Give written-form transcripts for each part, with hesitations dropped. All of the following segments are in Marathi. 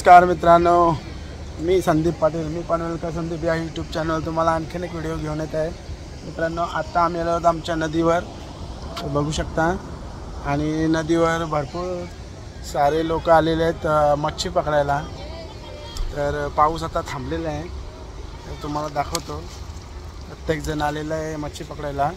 नमस्कार मित्रांनो, मी संदीप पाटील, मी पनवेलकर संदीप या यूट्यूब चॅनल तुम्हाला आणखीन एक व्हिडिओ घेऊन येत आहे। मित्रांनो, आता आम्ही आलो आहोत आमच्या नदीवर, बघू शकता। आणि नदीवर भरपूर सारे लोक आलेले आहेत मच्छी पकडायला। तर पाऊस आता थांबलेला आहे, तर तुम्हाला दाखवतो। प्रत्येक जण आलेला आहे मच्छी पकडायला।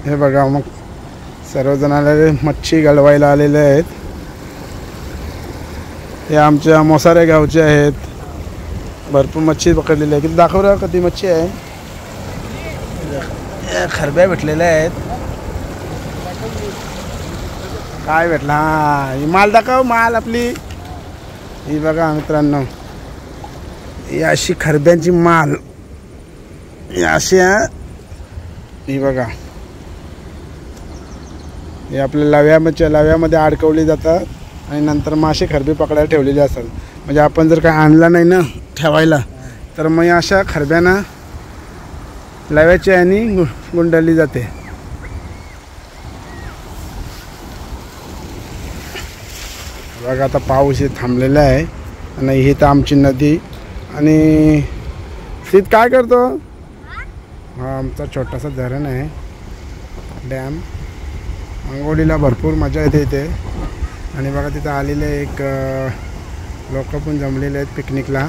हे बघा, मग सर्वजण आलेले मच्छी गलवायला आलेले आहेत। हे आमच्या मोसारे गावचे आहेत, भरपूर मच्छी पकडलेली आहे। किती दाखव रे, किती मच्छी आहे। खरब्या भेटलेल्या आहेत। काय भेटला? ही माल दाखव, माल आपली ही बघा मित्रांनो, ही अशी खरब्यांची माल, ही अशी ही बघा, हे आपल्या लव्यामध्ये अडकवली जातात आणि नंतर मासे खरबे पकडायला ठेवलेले असतात। म्हणजे आपण जर काय आणला नाही ना ठेवायला, तर मग अशा खरब्यांना लव्याच्या याने गुंडाळली जाते। बघा, आता पाऊस हे थांबलेला आहे आणि ही तर आमची नदी। आणि सीत काय करतो? हा आमचा छोटासा धरण आहे, डॅम। अंघोळीला भरपूर मजा येते इथे। आणि बघा, तिथं आलेले एक लोक पण जमलेले आहेत पिकनिकला।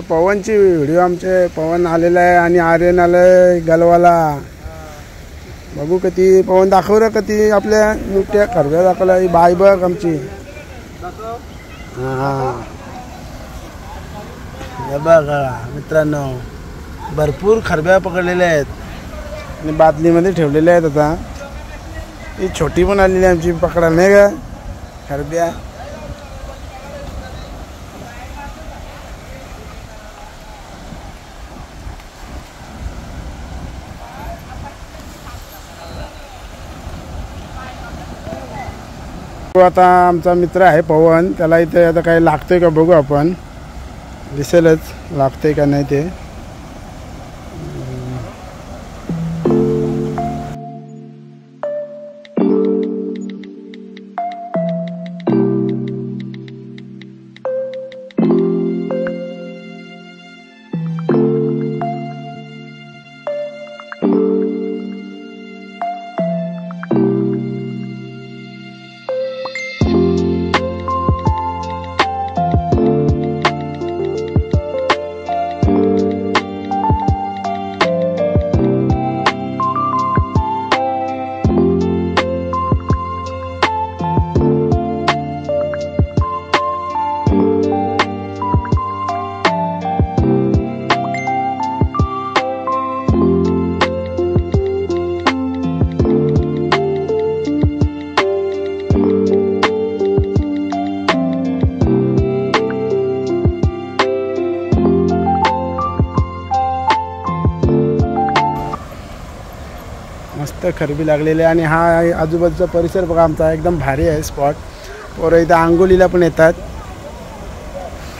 पवनची व्हिडिओ आमचे पवन आलेला आहे आणि आर्यन आलंय गलवाला। बघू किती पवन दाखव रे, किती आपल्या मोठ्या खरब्या दाखवल्या। ही बाई बघ आमची, हा हे बघा मित्रांनो, भरपूर खरब्या पकडलेल्या आहेत आणि बादलीमध्ये ठेवलेल्या आहेत। आता ही छोटी पण आलेली आहे आमची पकडायला, नाही का खरब्या। आता आमचा मित्र आहे पवन, त्याला इथे आता काही लागतंय का बघू आपण, दिसेलच लागतंय का नाही ते। मस्त खरबी लागलेली आहे। आणि हा आजूबाजूचा परिसर बघा आमचा, एकदम भारी आहे स्पॉट। पोरं इथं आंघोळीला पण येतात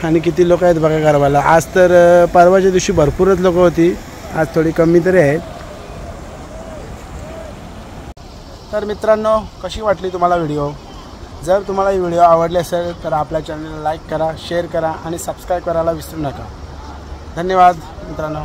आणि किती लोक आहेत बघा गरबाला। आज तर परवाच्या दिवशी भरपूरच लोक होती, आज थोडी कमी तरी आहेत। तर मित्रांनो, कशी वाटली तुम्हाला व्हिडिओ? जर तुम्हाला ही व्हिडिओ आवडली असेल तर आपल्या चॅनलला लाईक करा, शेअर करा आणि सबस्क्राईब करायला विसरू नका। धन्यवाद मित्रांनो।